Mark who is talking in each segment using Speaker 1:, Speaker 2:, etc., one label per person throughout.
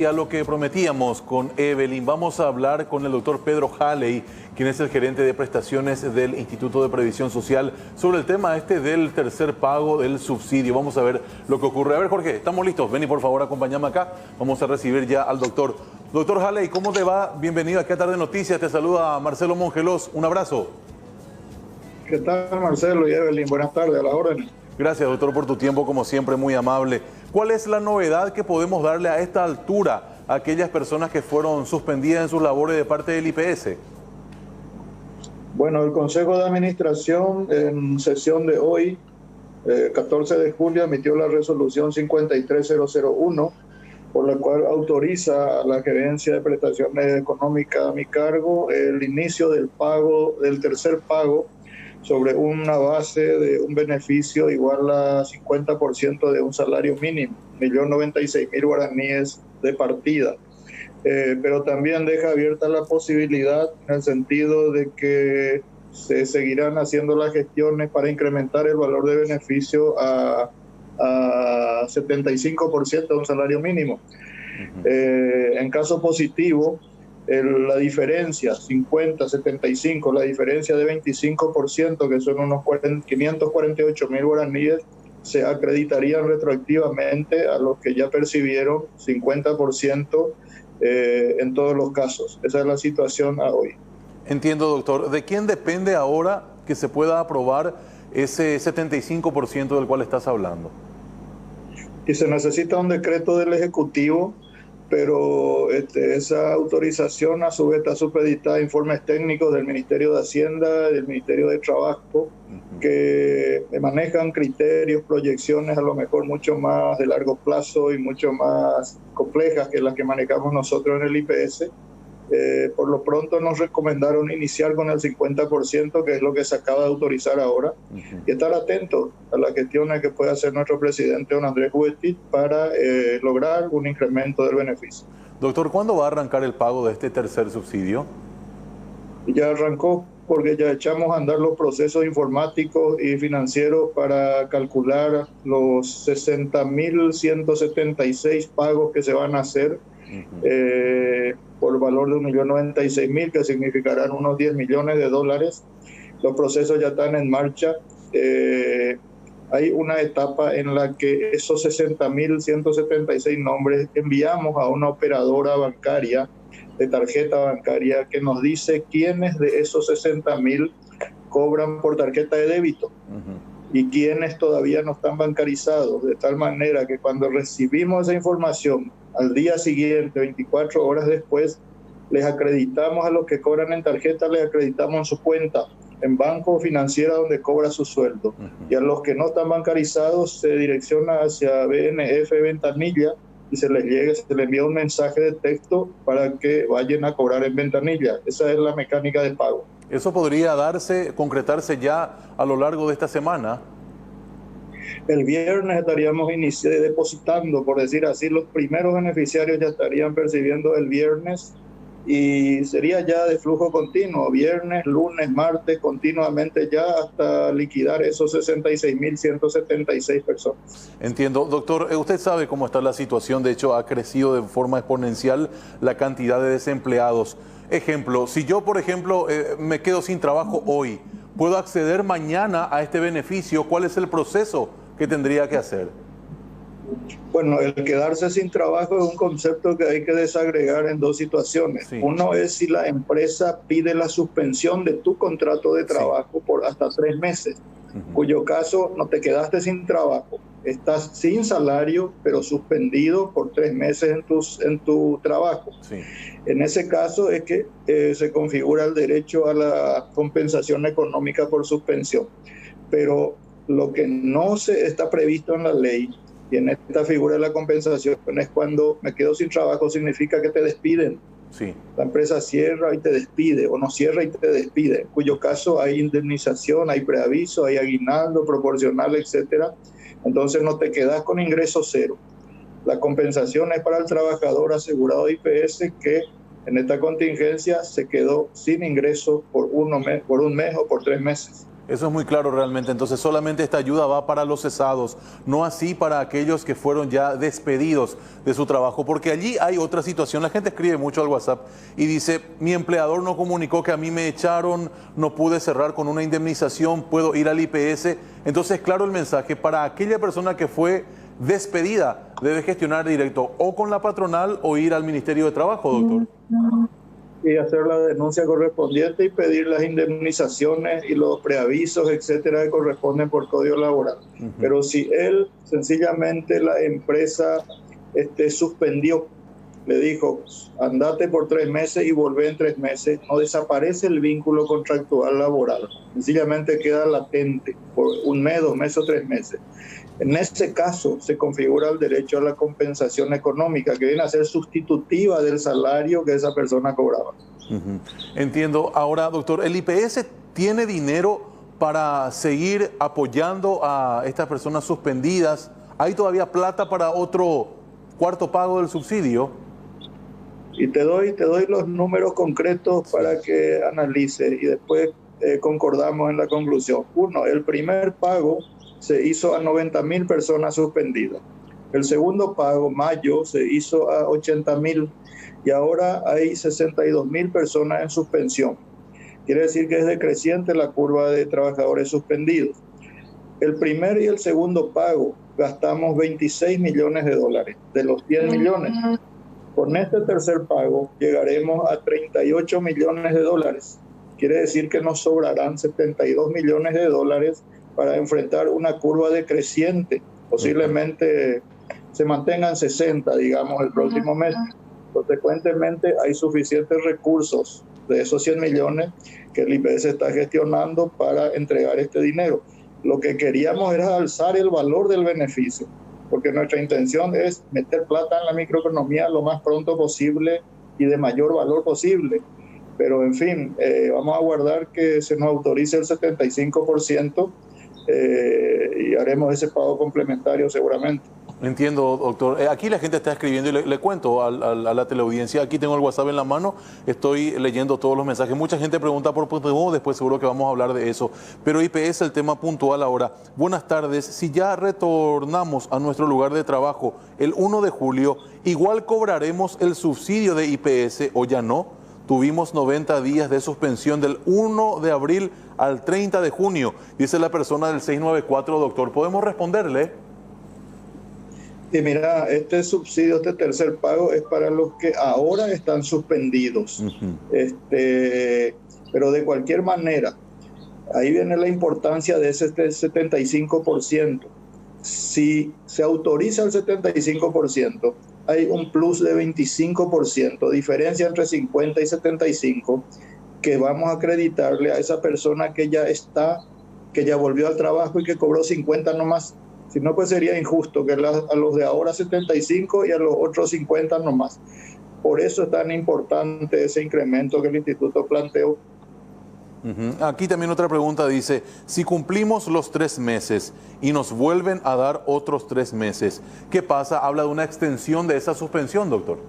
Speaker 1: y a lo que prometíamos con Evelyn, vamos a hablar con el doctor Pedro Halley, quien es el gerente de prestaciones del Instituto de Previsión Social, sobre el tema del tercer pago del subsidio. Vamos a ver lo que ocurre. A ver, Jorge, ¿estamos listos? Ven y por favor acompáñame acá. Vamos a recibir ya al doctor. Doctor Halley, ¿cómo te va? Bienvenido aquí a Tarde Noticias. Te saluda Marcelo Mongelos. Un abrazo.
Speaker 2: ¿Qué tal, Marcelo y Evelyn? Buenas tardes, a la orden.
Speaker 1: Gracias, doctor, por tu tiempo, como siempre, muy amable. ¿Cuál es la novedad que podemos darle a esta altura a aquellas personas que fueron suspendidas en sus labores de parte del IPS?
Speaker 2: Bueno, el Consejo de Administración en sesión de hoy, 14 de julio, emitió la resolución 53001, por la cual autoriza a la Gerencia de Prestaciones Económicas a mi cargo el inicio del pago, del tercer pago, sobre una base de un beneficio igual a 50% de un salario mínimo, 1.096.000 guaraníes de partida. Pero también deja abierta la posibilidad en el sentido de que se seguirán haciendo las gestiones para incrementar el valor de beneficio a 75% de un salario mínimo. En caso positivo, la diferencia 50-75, la diferencia de 25%, que son unos 548.000 guaraníes, se acreditarían retroactivamente a los que ya percibieron 50% en todos los casos. Esa es la situación a hoy.
Speaker 1: Entiendo, doctor. ¿De quién depende ahora que se pueda aprobar ese 75% del cual estás hablando?
Speaker 2: Y se necesita un decreto del Ejecutivo, pero esa autorización a su vez está supeditada a informes técnicos del Ministerio de Hacienda y del Ministerio de Trabajo, que manejan criterios, proyecciones a lo mejor mucho más de largo plazo y mucho más complejas que las que manejamos nosotros en el IPS. Por lo pronto nos recomendaron iniciar con el 50%, que es lo que se acaba de autorizar ahora, y estar atentos a las gestiones que puede hacer nuestro presidente, don Andrés Juventud, para lograr un incremento del beneficio.
Speaker 1: Doctor, ¿cuándo va a arrancar el pago de este tercer subsidio?
Speaker 2: Ya arrancó, porque ya echamos a andar los procesos informáticos y financieros para calcular los 60.176 pagos que se van a hacer, por valor de 1.096.000, que significarán unos 10 millones de dólares. Los procesos ya están en marcha. Hay una etapa en la que esos 60.176 nombres enviamos a una operadora bancaria, de tarjeta bancaria, que nos dice quiénes de esos 60.000 cobran por tarjeta de débito y quiénes todavía no están bancarizados, de tal manera que cuando recibimos esa información, al día siguiente, 24 horas después, les acreditamos a los que cobran en tarjeta, les acreditamos en su cuenta, en banco o financiera donde cobra su sueldo. Y a los que no están bancarizados se direcciona hacia BNF Ventanilla y se les envía un mensaje de texto para que vayan a cobrar en Ventanilla. Esa es la mecánica de pago.
Speaker 1: ¿Eso podría concretarse ya a lo largo de esta semana?
Speaker 2: El viernes estaríamos depositando, por decir así, los primeros beneficiarios ya estarían percibiendo el viernes y sería ya de flujo continuo, viernes, lunes, martes, continuamente ya hasta liquidar esos 66.176 personas.
Speaker 1: Entiendo. Doctor, usted sabe cómo está la situación, de hecho ha crecido de forma exponencial la cantidad de desempleados. Ejemplo, si yo, por ejemplo, me quedo sin trabajo hoy, ¿puedo acceder mañana a este beneficio? ¿Cuál es el proceso que tendría que hacer?
Speaker 2: Bueno, el quedarse sin trabajo es un concepto que hay que desagregar en dos situaciones. Sí. Uno es si la empresa pide la suspensión de tu contrato de trabajo por hasta 3 meses, cuyo caso no te quedaste sin trabajo, estás sin salario, pero suspendido por 3 meses en tu trabajo. Sí. En ese caso es que se configura el derecho a la compensación económica por suspensión. Pero lo que no está previsto en la ley y en esta figura de la compensación es cuando me quedo sin trabajo, significa que te despiden. Sí. La empresa cierra y te despide, o no cierra y te despide, en cuyo caso hay indemnización, hay preaviso, hay aguinaldo proporcional, etcétera. Entonces no te quedas con ingreso cero. La compensación es para el trabajador asegurado de IPS que en esta contingencia se quedó sin ingreso por un mes o por 3 meses.
Speaker 1: Eso es muy claro realmente. Entonces solamente esta ayuda va para los cesados, no así para aquellos que fueron ya despedidos de su trabajo. Porque allí hay otra situación. La gente escribe mucho al WhatsApp y dice, mi empleador no comunicó que a mí me echaron, no pude cerrar con una indemnización, puedo ir al IPS. Entonces, claro, el mensaje para aquella persona que fue despedida debe gestionar directo o con la patronal o ir al Ministerio de Trabajo, doctor.
Speaker 2: Y hacer la denuncia correspondiente y pedir las indemnizaciones y los preavisos, etcétera, que corresponden por Código Laboral. Pero si él, sencillamente, la empresa suspendió, le dijo, andate por 3 meses y volvé en 3 meses, no desaparece el vínculo contractual laboral. Sencillamente queda latente por 1 mes, 2 meses o 3 meses. En ese caso se configura el derecho a la compensación económica, que viene a ser sustitutiva del salario que esa persona cobraba.
Speaker 1: Entiendo. Ahora, doctor, ¿el IPS tiene dinero para seguir apoyando a estas personas suspendidas? ¿Hay todavía plata para otro cuarto pago del subsidio?
Speaker 2: Y te doy los números concretos para que analices y después concordamos en la conclusión. 1, el primer pago se hizo a 90.000 personas suspendidas. El segundo pago, mayo, se hizo a 80.000 y ahora hay 62.000 personas en suspensión. Quiere decir que es decreciente la curva de trabajadores suspendidos. El primer y el segundo pago gastamos 26 millones de dólares de los 10 millones. Con este tercer pago llegaremos a 38 millones de dólares. Quiere decir que nos sobrarán 72 millones de dólares para enfrentar una curva decreciente. Posiblemente se mantengan 60, digamos, el próximo mes. Consecuentemente, hay suficientes recursos de esos 100 millones que el IPS está gestionando para entregar este dinero. Lo que queríamos era alzar el valor del beneficio, porque nuestra intención es meter plata en la microeconomía lo más pronto posible y de mayor valor posible. Pero, en fin, vamos a aguardar que se nos autorice el 75%. Y haremos ese pago complementario seguramente.
Speaker 1: Entiendo, doctor. Aquí la gente está escribiendo y le cuento a la teleaudiencia. Aquí tengo el WhatsApp en la mano, estoy leyendo todos los mensajes. Mucha gente pregunta por PTU, después seguro que vamos a hablar de eso. Pero IPS, el tema puntual ahora. Buenas tardes. Si ya retornamos a nuestro lugar de trabajo el 1 de julio, ¿igual cobraremos el subsidio de IPS o ya no? Tuvimos 90 días de suspensión del 1 de abril al 30 de junio, dice la persona del 694, doctor. ¿Podemos responderle?
Speaker 2: Y mira, este subsidio, este tercer pago es para los que ahora están suspendidos. Pero de cualquier manera, ahí viene la importancia de ese 75%. Si se autoriza el 75%, hay un plus de 25%, diferencia entre 50 y 75, que vamos a acreditarle a esa persona que ya volvió al trabajo y que cobró 50 nomás. Si no, pues sería injusto que a los de ahora 75 y a los otros 50 nomás. Por eso es tan importante ese incremento que el instituto planteó.
Speaker 1: Aquí también otra pregunta dice, si cumplimos los 3 meses y nos vuelven a dar otros 3 meses, ¿qué pasa? Habla de una extensión de esa suspensión, doctor.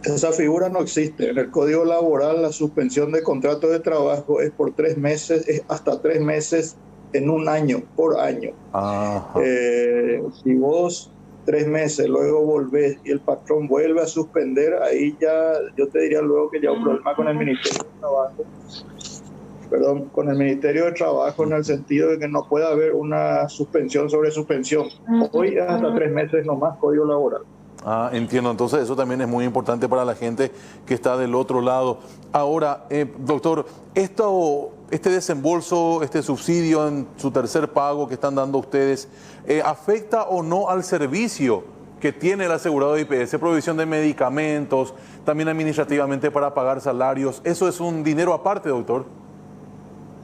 Speaker 2: Esa figura no existe. En el Código Laboral la suspensión de contrato de trabajo es por 3 meses, es hasta 3 meses en un año, por año. Si vos 3 meses, luego volvés y el patrón vuelve a suspender, ahí ya, yo te diría luego que ya hay un problema con el Ministerio de Trabajo. Con el Ministerio de Trabajo, en el sentido de que no puede haber una suspensión sobre suspensión. Hoy es hasta 3 meses nomás Código Laboral.
Speaker 1: Entiendo. Entonces eso también es muy importante para la gente que está del otro lado. Ahora, doctor, este desembolso, este subsidio en su tercer pago que están dando ustedes, ¿afecta o no al servicio que tiene el asegurado de IPS? Provisión de medicamentos, también administrativamente para pagar salarios. ¿Eso es un dinero aparte, doctor?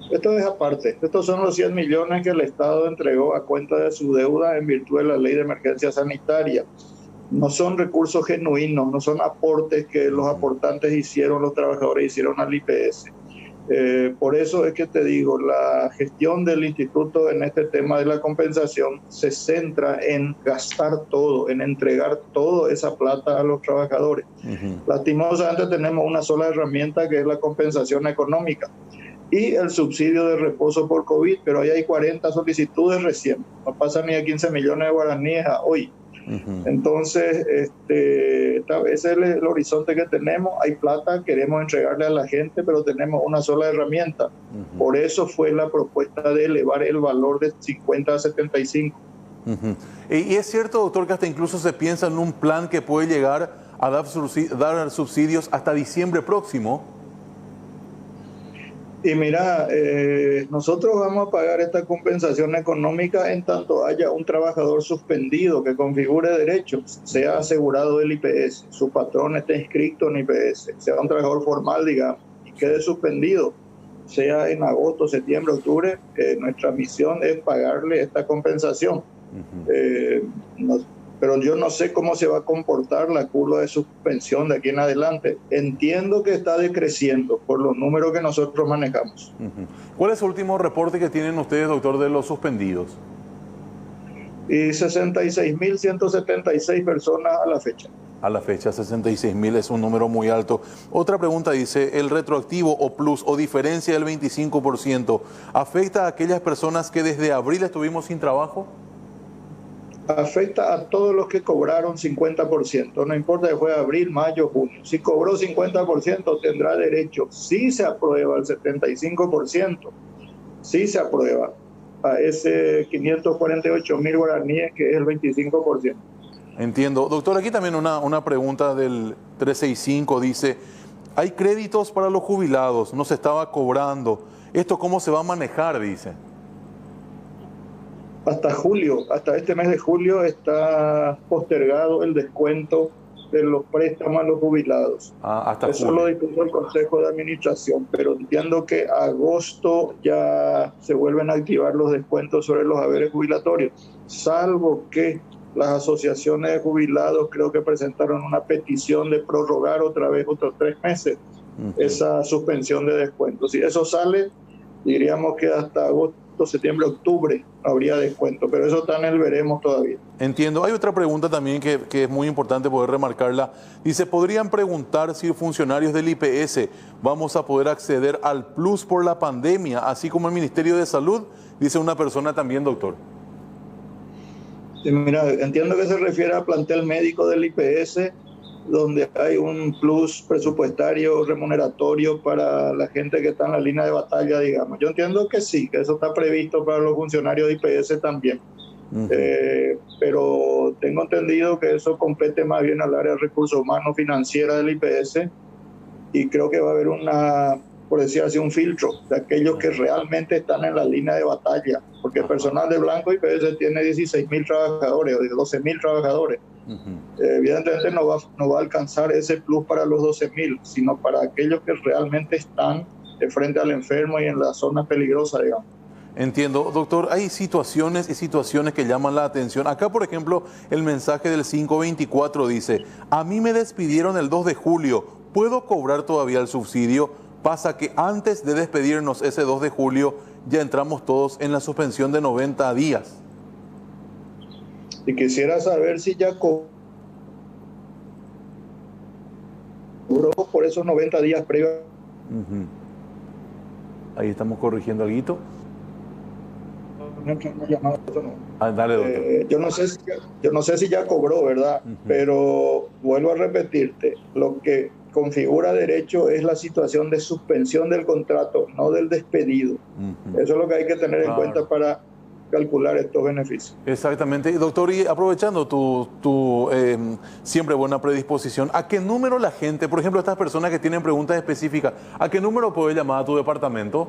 Speaker 2: Esto es aparte. Estos son los 100 millones que el Estado entregó a cuenta de su deuda en virtud de la Ley de Emergencia Sanitaria. No son recursos genuinos, no son aportes que los aportantes hicieron, los trabajadores hicieron al IPS. Por eso es que te digo, la gestión del instituto en este tema de la compensación se centra en gastar todo, en entregar toda esa plata a los trabajadores. Lastimosamente tenemos una sola herramienta, que es la compensación económica. y el subsidio de reposo por COVID, pero ahí hay 40 solicitudes recién, no pasan ni a 15 millones de guaraníes a hoy. Entonces, ese es el horizonte que tenemos. Hay plata, queremos entregarle a la gente, pero tenemos una sola herramienta. Por eso fue la propuesta de elevar el valor de 50 a 75.
Speaker 1: Y es cierto, doctor, que hasta incluso se piensa en un plan que puede llegar a dar subsidios hasta diciembre próximo.
Speaker 2: Y mira, nosotros vamos a pagar esta compensación económica en tanto haya un trabajador suspendido que configure derechos, sea asegurado del IPS, su patrón esté inscrito en IPS, sea un trabajador formal, digamos, y quede suspendido, sea en agosto, septiembre, octubre. Nuestra misión es pagarle esta compensación. Pero yo no sé cómo se va a comportar la curva de suspensión de aquí en adelante. Entiendo que está decreciendo por los números que nosotros manejamos.
Speaker 1: ¿Cuál es el último reporte que tienen ustedes, doctor, de los suspendidos?
Speaker 2: Y 66.176 personas a la fecha.
Speaker 1: A la fecha, 66.000 es un número muy alto. Otra pregunta dice, ¿el retroactivo o plus o diferencia del 25% afecta a aquellas personas que desde abril estuvimos sin trabajo?
Speaker 2: Afecta a todos los que cobraron 50%, no importa si fue abril, mayo, junio. Si cobró 50% tendrá derecho, si se aprueba el 75%, si se aprueba a ese 548.000 guaraníes que es el 25%.
Speaker 1: Entiendo. Doctor, aquí también una pregunta del 365 dice, hay créditos para los jubilados, no se estaba cobrando. ¿Esto cómo se va a manejar? Dice.
Speaker 2: Hasta julio, hasta este mes de julio está postergado el descuento de los préstamos a los jubilados.
Speaker 1: Hasta
Speaker 2: Eso
Speaker 1: julio.
Speaker 2: lo dispuso el Consejo de Administración, pero entiendo que agosto ya se vuelven a activar los descuentos sobre los haberes jubilatorios, salvo que las asociaciones de jubilados creo que presentaron una petición de prorrogar otra vez otros 3 meses esa suspensión de descuentos. Si eso sale, diríamos que hasta agosto, septiembre, octubre habría descuento, pero eso está en el veremos todavía.
Speaker 1: Entiendo. Hay otra pregunta también que es muy importante poder remarcarla. Dice, ¿podrían preguntar si funcionarios del IPS vamos a poder acceder al plus por la pandemia, así como el Ministerio de Salud? Dice una persona también, doctor.
Speaker 2: Sí, mira, entiendo que se refiere al plantel médico del IPS, donde hay un plus presupuestario remuneratorio para la gente que está en la línea de batalla, digamos. Yo entiendo que sí, que eso está previsto para los funcionarios de IPS también. Pero tengo entendido que eso compete más bien al área de recursos humanos financiera del IPS, y creo que va a haber por decir así, un filtro de aquellos que realmente están en la línea de batalla, porque el personal de Blanco IPS tiene 16.000 trabajadores o 12.000 trabajadores. Evidentemente no va a alcanzar ese plus para los 12.000, sino para aquellos que realmente están de frente al enfermo y en la zona peligrosa, digamos.
Speaker 1: Entiendo. Doctor, hay situaciones y situaciones que llaman la atención. Acá, por ejemplo, el mensaje del 524 dice, a mí me despidieron el 2 de julio, ¿puedo cobrar todavía el subsidio? Pasa que antes de despedirnos ese 2 de julio, ya entramos todos en la suspensión de 90 días.
Speaker 2: Y quisiera saber si ya cobró por esos 90 días previos.
Speaker 1: Ahí estamos corrigiendo algo. Dale, doctor.
Speaker 2: Yo no sé si ya cobró, ¿verdad? Pero vuelvo a repetirte, lo que configura derecho es la situación de suspensión del contrato, no del despedido. Eso es lo que hay que tener en cuenta para calcular estos beneficios.
Speaker 1: Exactamente. Doctor, y aprovechando tu siempre buena predisposición, ¿a qué número la gente, por ejemplo, estas personas que tienen preguntas específicas, a qué número puede llamar a tu departamento?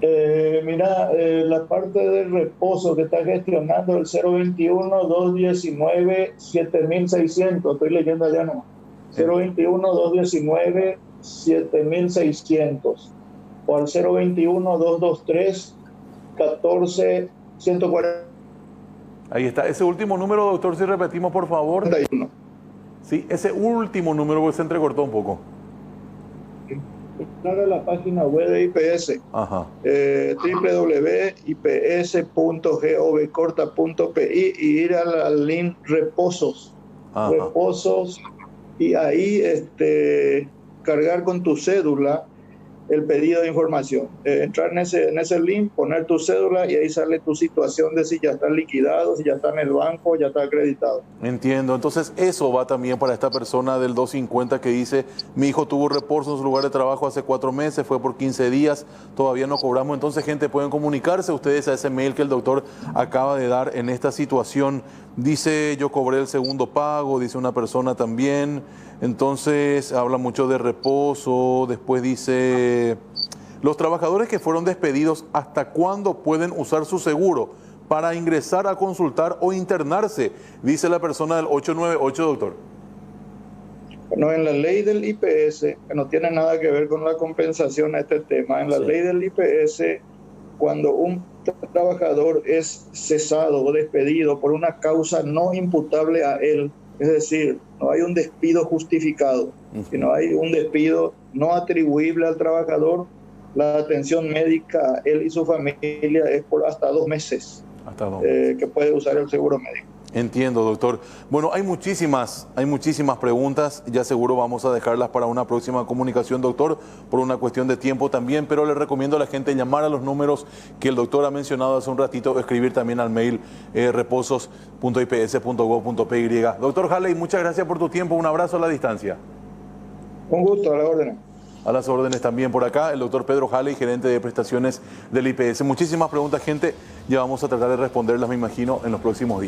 Speaker 2: Mira, la parte del reposo que está gestionando el 021-219-7600, estoy leyendo allá no. 021-219-7600 o al 021-223-14140.
Speaker 1: Ahí está. Ese último número, doctor, si repetimos, por favor.
Speaker 2: 41.
Speaker 1: Sí, ese último número pues, se entrecortó un poco.
Speaker 2: Entrar a la página web de IPS, www.ips.gov.pi y ir al link reposos. Reposos, y ahí cargar con tu cédula el pedido de información. Entrar en ese link, poner tu cédula y ahí sale tu situación de si ya está liquidado, si ya está en el banco, ya está acreditado.
Speaker 1: Entiendo. Entonces eso va también para esta persona del 250 que dice, mi hijo tuvo reposo en su lugar de trabajo hace 4 meses, fue por 15 días, todavía no cobramos. Entonces, gente, pueden comunicarse ustedes a ese mail que el doctor acaba de dar en esta situación. Dice, yo cobré el segundo pago, dice una persona también. Entonces, habla mucho de reposo. Después dice, los trabajadores que fueron despedidos, ¿hasta cuándo pueden usar su seguro para ingresar a consultar o internarse? Dice la persona del 898, doctor.
Speaker 2: Bueno, en la ley del IPS, que no tiene nada que ver con la compensación a este tema, en la ley del IPS, cuando un trabajador es cesado o despedido por una causa no imputable a él, es decir, no hay un despido justificado, sino hay un despido no atribuible al trabajador, la atención médica a él y su familia es por hasta 2 meses, que puede usar el seguro médico.
Speaker 1: Entiendo, doctor. Bueno, hay muchísimas preguntas, ya seguro vamos a dejarlas para una próxima comunicación, doctor, por una cuestión de tiempo también, pero le recomiendo a la gente llamar a los números que el doctor ha mencionado hace un ratito, escribir también al mail reposos.ips.gov.py. Doctor Halley, muchas gracias por tu tiempo, un abrazo a la distancia.
Speaker 2: Un gusto, a la orden.
Speaker 1: A las órdenes también por acá, el doctor Pedro Halley, gerente de prestaciones del IPS. Muchísimas preguntas, gente, ya vamos a tratar de responderlas, me imagino, en los próximos días.